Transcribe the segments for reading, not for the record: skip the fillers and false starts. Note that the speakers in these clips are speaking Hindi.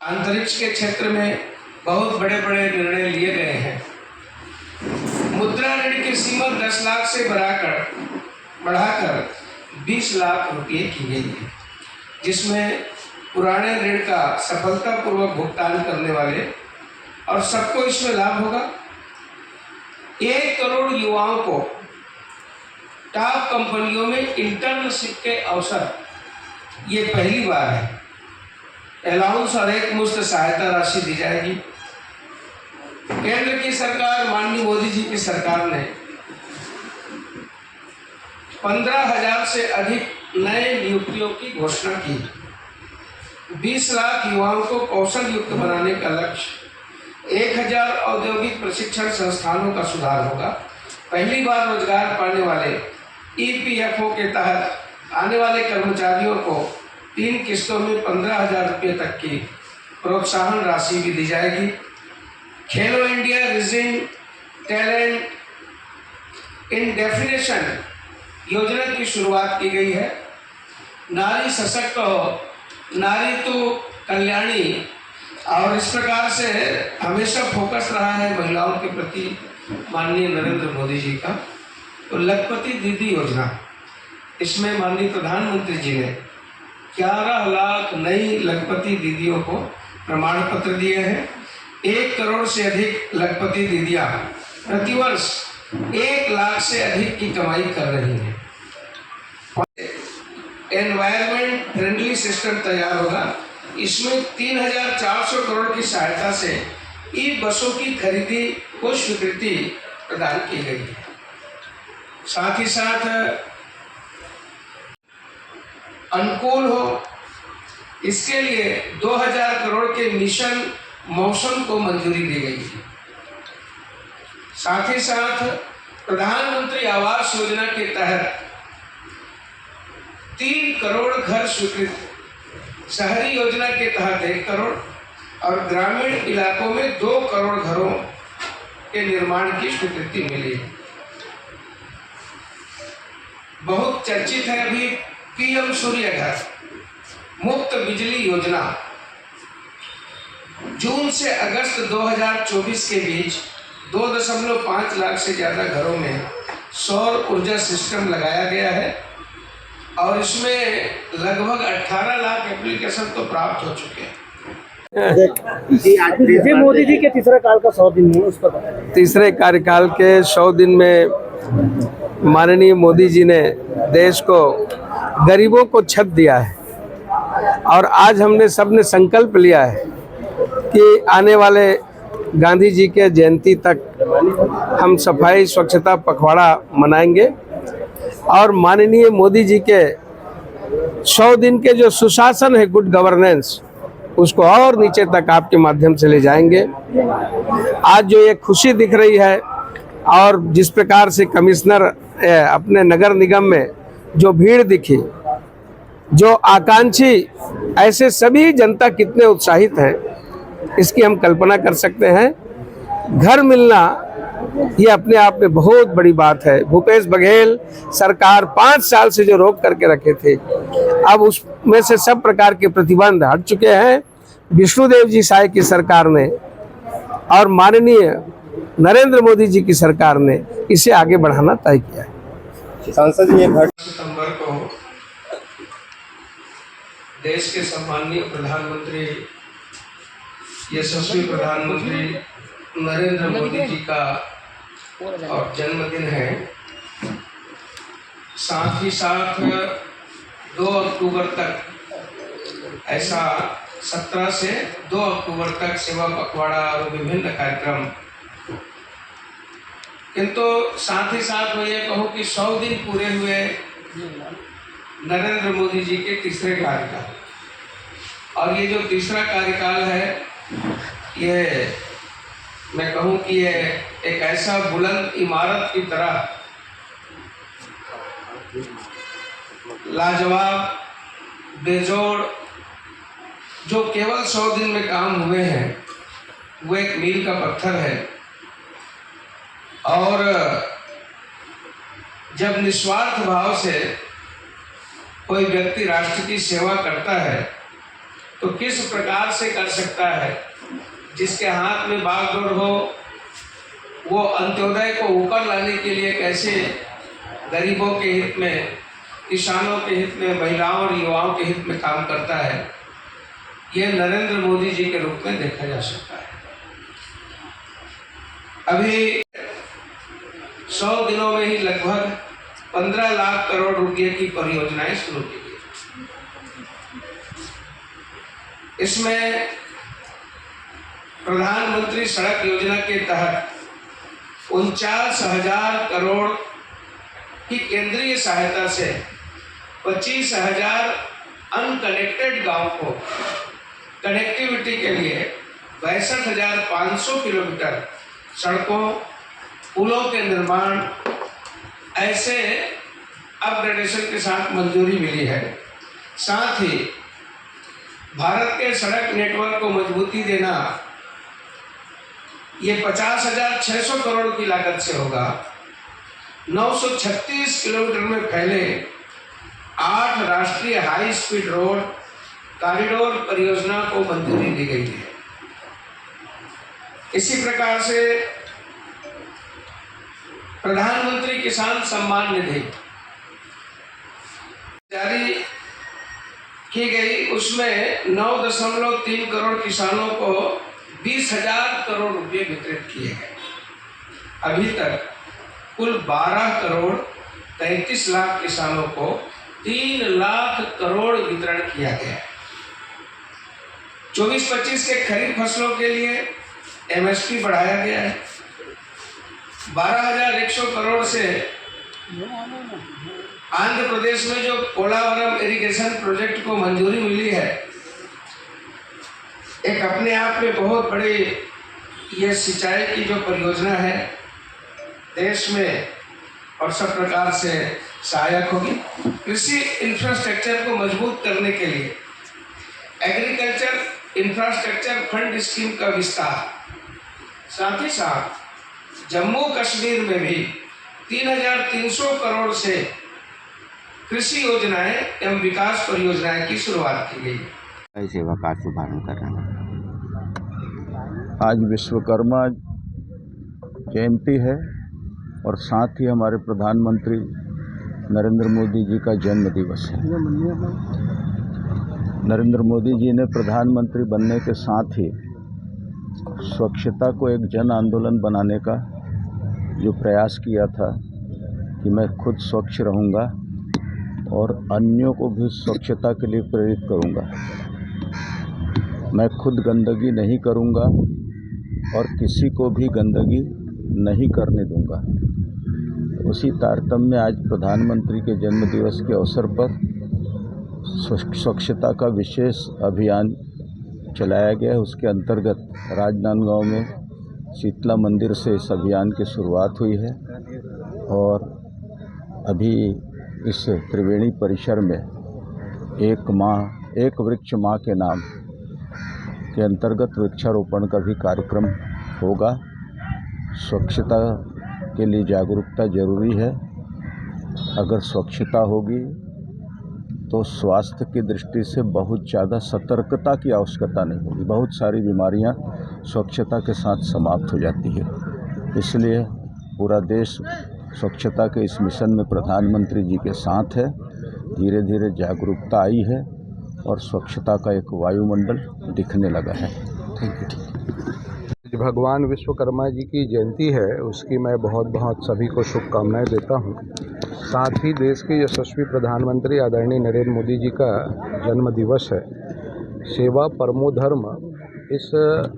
अंतरिक्ष के क्षेत्र में बहुत बड़े बड़े निर्णय लिए गए हैं। मुद्रा ऋण की सीमा 10 लाख से बढ़ाकर 20 लाख रुपये की गई है, जिसमें पुराने ऋण का सफलतापूर्वक भुगतान करने वाले और सबको इसमें लाभ होगा। 1 करोड़ युवाओं को टॉप कंपनियों में इंटर्नशिप के अवसर, ये पहली बार है। अलाउंस और एक मुफ्त सहायता राशि दी जाएगी। केंद्र की सरकार, माननीय मोदी जी की सरकार ने 15,000 से अधिक नए नियुक्तियों की घोषणा की। 20 लाख युवाओं को कौशल युक्त बनाने का लक्ष्य। 1,000 औद्योगिक प्रशिक्षण संस्थानों का सुधार होगा। पहली बार रोजगार पाने वाले EPFO के तहत आने वाले कर्मचारियों को 3 किस्तों में 15,000 रुपये तक की प्रोत्साहन राशि भी दी जाएगी। खेलो India rising talent in definition योजना की शुरुआत की गई है। नारी सशक्त हो, नारी तो कल्याणी, और इस प्रकार से हमेशा फोकस रहा है महिलाओं के प्रति माननीय नरेंद्र मोदी जी का। तो लखपति दीदी योजना, इसमें माननीय प्रधानमंत्री जी ने 11 लाख नई लखपति दीदियों को प्रमाण पत्र दिए हैं। 1 करोड़ से अधिक लखपति दीदियां प्रतिवर्ष 1 लाख से अधिक की कमाई कर रही हैं। एनवायरमेंट फ्रेंडली सिस्टम तैयार होगा। इसमें 3,400 करोड़ की सहायता से बसों की खरीदी को स्वीकृति प्रदान की गई है। साथ ही साथ अनुकूल हो, इसके लिए 2,000 करोड़ के मिशन मौसम को मंजूरी दी गई है। साथ ही साथ प्रधानमंत्री आवास योजना के तहत 3 करोड़ घर स्वीकृत, शहरी योजना के तहत 1 करोड़ और ग्रामीण इलाकों में 2 करोड़ घरों के निर्माण की स्वीकृति मिली है। बहुत चर्चित है अभी PM सूर्य घर मुफ्त बिजली योजना। जून से अगस्त 2024 के बीच 2.5 लाख से ज़्यादा घरों में सौर ऊर्जा सिस्टम लगाया गया है और इसमें लगभग 18 लाख एप्लीकेशन तो प्राप्त हो चुके हैं। मोदी जी के तीसरे काल का 100 दिन है, उस पर तीसरे कार्यकाल के 100 दिन में माननीय मोदी जी ने देश को, गरीबों को छत दिया है और आज हमने सबने संकल्प लिया है कि आने वाले गांधी जी के जयंती तक हम सफाई स्वच्छता पखवाड़ा मनाएंगे और माननीय मोदी जी के 100 दिन के जो सुशासन है, गुड गवर्नेंस, उसको और नीचे तक आपके माध्यम से ले जाएंगे। आज जो ये खुशी दिख रही है और जिस प्रकार से कमिश्नर अपने नगर निगम में जो भीड़ दिखी, जो आकांक्षी, ऐसे सभी जनता कितने उत्साहित हैं, इसकी हम कल्पना कर सकते हैं। घर मिलना ये अपने आप में बहुत बड़ी बात है। भूपेश बघेल सरकार 5 साल से जो रोक करके रखे थे, अब उसमें से सब प्रकार के प्रतिबंध हट चुके हैं। विष्णुदेव जी साय की सरकार ने और माननीय नरेंद्र मोदी जी की सरकार ने इसे आगे बढ़ाना तय किया है। सांसद जी 8 सितंबर को देश के सम्माननीय प्रधानमंत्री, यशस्वी प्रधानमंत्री नरेंद्र मोदी जी का और जन्मदिन है। साथ ही साथ 2 अक्टूबर तक, ऐसा 17 से 2 अक्टूबर तक सेवा पखवाड़ा और विभिन्न कार्यक्रम। किंतु साथ ही साथ मैं ये कहूँ कि 100 दिन पूरे हुए नरेंद्र मोदी जी के तीसरे कार्यकाल, और ये जो तीसरा कार्यकाल है, ये मैं कहूँ कि ये एक ऐसा बुलंद इमारत की तरह लाजवाब, बेजोड़, जो केवल 100 दिन में काम हुए हैं, वो एक मील का पत्थर है। और जब निस्वार्थ भाव से कोई व्यक्ति राष्ट्र की सेवा करता है तो किस प्रकार से कर सकता है। जिसके हाथ में बागडोर हो वो अंत्योदय को ऊपर लाने के लिए कैसे गरीबों के हित में, किसानों के हित में, महिलाओं और युवाओं के हित में काम करता है, यह नरेंद्र मोदी जी के रूप में देखा जा सकता है। अभी 100 दिनों में ही लगभग 15 लाख करोड़ रुपए की परियोजनाएं शुरू की गई। इसमें प्रधानमंत्री सड़क योजना के तहत 49,000 करोड़ की केंद्रीय सहायता से 25,000 अनकनेक्टेड गांव को कनेक्टिविटी के लिए 62,500 किलोमीटर सड़कों, पुलों के निर्माण ऐसे अपग्रेडेशन के साथ मंजूरी मिली है। साथ ही भारत के सड़क नेटवर्क को मजबूती देना, ये 50,600 करोड़ की लागत से होगा। 936 किलोमीटर में फैले 8 राष्ट्रीय हाई स्पीड रोड कॉरिडोर परियोजना को मंजूरी दी गई है। इसी प्रकार से प्रधानमंत्री किसान सम्मान निधि जारी की गई, उसमें 9.3 करोड़ किसानों को 20,000 करोड़ रुपए वितरित किए गए। अभी तक कुल 12 करोड़ 33 लाख किसानों को 3 लाख करोड़ वितरण किया गया है। 24-25 के खरीफ फसलों के लिए एमएसपी बढ़ाया गया है। 12,100 करोड़ से आंध्र प्रदेश में जो पोलावरम इरिगेशन प्रोजेक्ट को मंजूरी मिली है, एक अपने आप में बहुत बड़ी ये सिंचाई की जो परियोजना है देश में और सब प्रकार से सहायक होगी। कृषि इंफ्रास्ट्रक्चर को मजबूत करने के लिए एग्रीकल्चर इंफ्रास्ट्रक्चर फंड स्कीम का विस्तार, साथ ही साथ जम्मू कश्मीर में भी 3,300 करोड़ से कृषि योजनाएं एवं विकास परियोजनाएं की शुरुआत की गई। सेवा का शुभारंभ कर रहे हैं। आज विश्वकर्मा जयंती है और साथ ही हमारे प्रधानमंत्री नरेंद्र मोदी जी का जन्म दिवस है। नरेंद्र मोदी जी ने प्रधानमंत्री बनने के साथ ही स्वच्छता को एक जन आंदोलन बनाने का जो प्रयास किया था कि मैं खुद स्वच्छ रहूँगा और अन्यों को भी स्वच्छता के लिए प्रेरित करूँगा। मैं खुद गंदगी नहीं करूँगा और किसी को भी गंदगी नहीं करने दूँगा। उसी तारतम्य में आज प्रधानमंत्री के जन्म दिवस के अवसर पर स्वच्छता का विशेष अभियान चलाया गया है। उसके अंतर्गत राजनांदगांव में शीतला मंदिर से इस अभियान की शुरुआत हुई है और अभी इस त्रिवेणी परिसर में एक वृक्ष माँ के नाम के अंतर्गत वृक्षारोपण का भी कार्यक्रम होगा। स्वच्छता के लिए जागरूकता जरूरी है। अगर स्वच्छता होगी तो स्वास्थ्य की दृष्टि से बहुत ज़्यादा सतर्कता की आवश्यकता नहीं होगी। बहुत सारी बीमारियां स्वच्छता के साथ समाप्त हो जाती है। इसलिए पूरा देश स्वच्छता के इस मिशन में प्रधानमंत्री जी के साथ है। धीरे धीरे जागरूकता आई है और स्वच्छता का एक वायुमंडल दिखने लगा है। Thank you. भगवान विश्वकर्मा जी की जयंती है, उसकी मैं बहुत सभी को शुभकामनाएं देता हूं। साथ ही देश के यशस्वी प्रधानमंत्री आदरणीय नरेंद्र मोदी जी का जन्म दिवस है। सेवा परमो धर्म, इस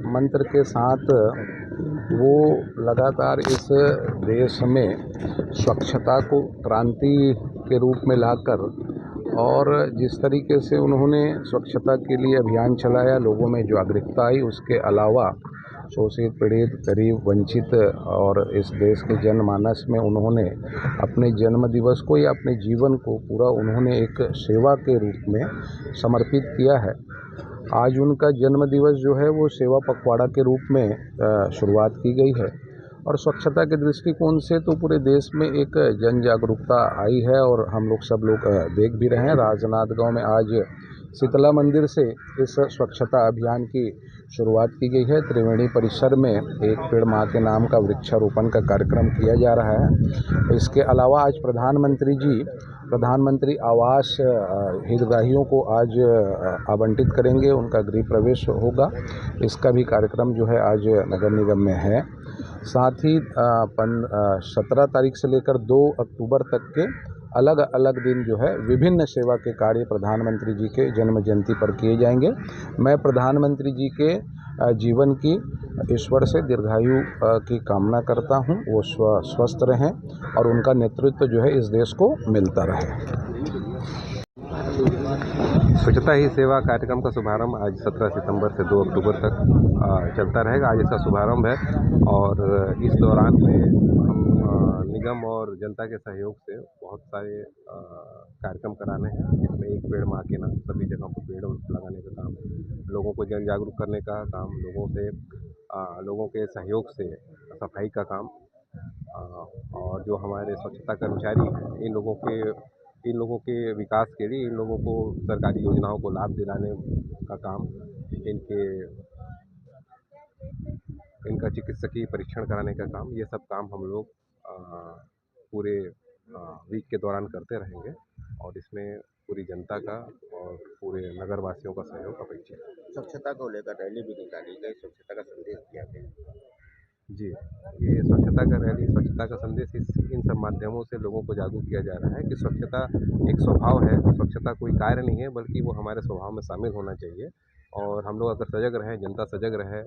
मंत्र के साथ वो लगातार इस देश में स्वच्छता को क्रांति के रूप में लाकर और जिस तरीके से उन्होंने स्वच्छता के लिए अभियान चलाया, लोगों में जागरूकता आई, उसके अलावा शोषित, पीड़ित, गरीब, वंचित और इस देश के जनमानस में उन्होंने अपने जन्म दिवस को या अपने जीवन को पूरा उन्होंने एक सेवा के रूप में समर्पित किया है। आज उनका जन्म दिवस जो है वो सेवा पखवाड़ा के रूप में शुरुआत की गई है और स्वच्छता के दृष्टिकोण से तो पूरे देश में एक जन जागरूकता आई है और हम लोग सब लोग देख भी रहे हैं। राजनांदगांव में आज शीतला मंदिर से इस स्वच्छता अभियान की शुरुआत की गई है। त्रिवेणी परिसर में एक पेड़ माँ के नाम का वृक्षारोपण का कार्यक्रम किया जा रहा है। इसके अलावा आज प्रधानमंत्री आवास हितग्राहियों को आज आवंटित करेंगे, उनका गृह प्रवेश होगा। इसका भी कार्यक्रम जो है आज नगर निगम में है। साथ ही 17 तारीख से लेकर 2 अक्टूबर तक के अलग अलग दिन जो है विभिन्न सेवा के कार्य प्रधानमंत्री जी के जन्म जयंती पर किए जाएंगे। मैं प्रधानमंत्री जी के जीवन की ईश्वर से दीर्घायु की कामना करता हूं। वो स्वस्थ रहें और उनका नेतृत्व जो है इस देश को मिलता रहे। स्वच्छता ही सेवा कार्यक्रम का शुभारंभ आज 17 सितंबर से 2 अक्टूबर तक चलता रहेगा। आज इसका शुभारंभ है और इस दौरान में हम निगम और जनता के सहयोग से बहुत सारे कार्यक्रम कराने हैं, जिसमें एक पेड़ माँ के नाम सभी जगहों पर पेड़ लगाने का काम, लोगों को जन जागरूक करने का काम, लोगों के सहयोग से सफाई का काम, और जो हमारे स्वच्छता कर्मचारी हैं इन लोगों के विकास के लिए, इन लोगों को सरकारी योजनाओं को लाभ दिलाने का काम, इनका चिकित्सकीय परीक्षण कराने का काम, ये सब काम हम लोग पूरे वीक के दौरान करते रहेंगे और इसमें पूरी जनता का और पूरे नगरवासियों का सहयोग अपेक्षित है। स्वच्छता को लेकर रैली भी निकाली गई, स्वच्छता का संदेश दिया गया। जी, ये स्वच्छता का रैली, स्वच्छता का संदेश, इन सब माध्यमों से लोगों को जागरूक किया जा रहा है कि स्वच्छता एक स्वभाव है, स्वच्छता कोई कार्य नहीं है, बल्कि वो हमारे स्वभाव में शामिल होना चाहिए। और हम लोग अगर सजग रहें, जनता सजग रहे,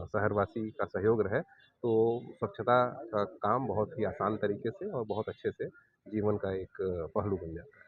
शहरवासी का सहयोग रहे, तो स्वच्छता का काम बहुत ही आसान तरीके से और बहुत अच्छे से जीवन का एक पहलू बन जाता है।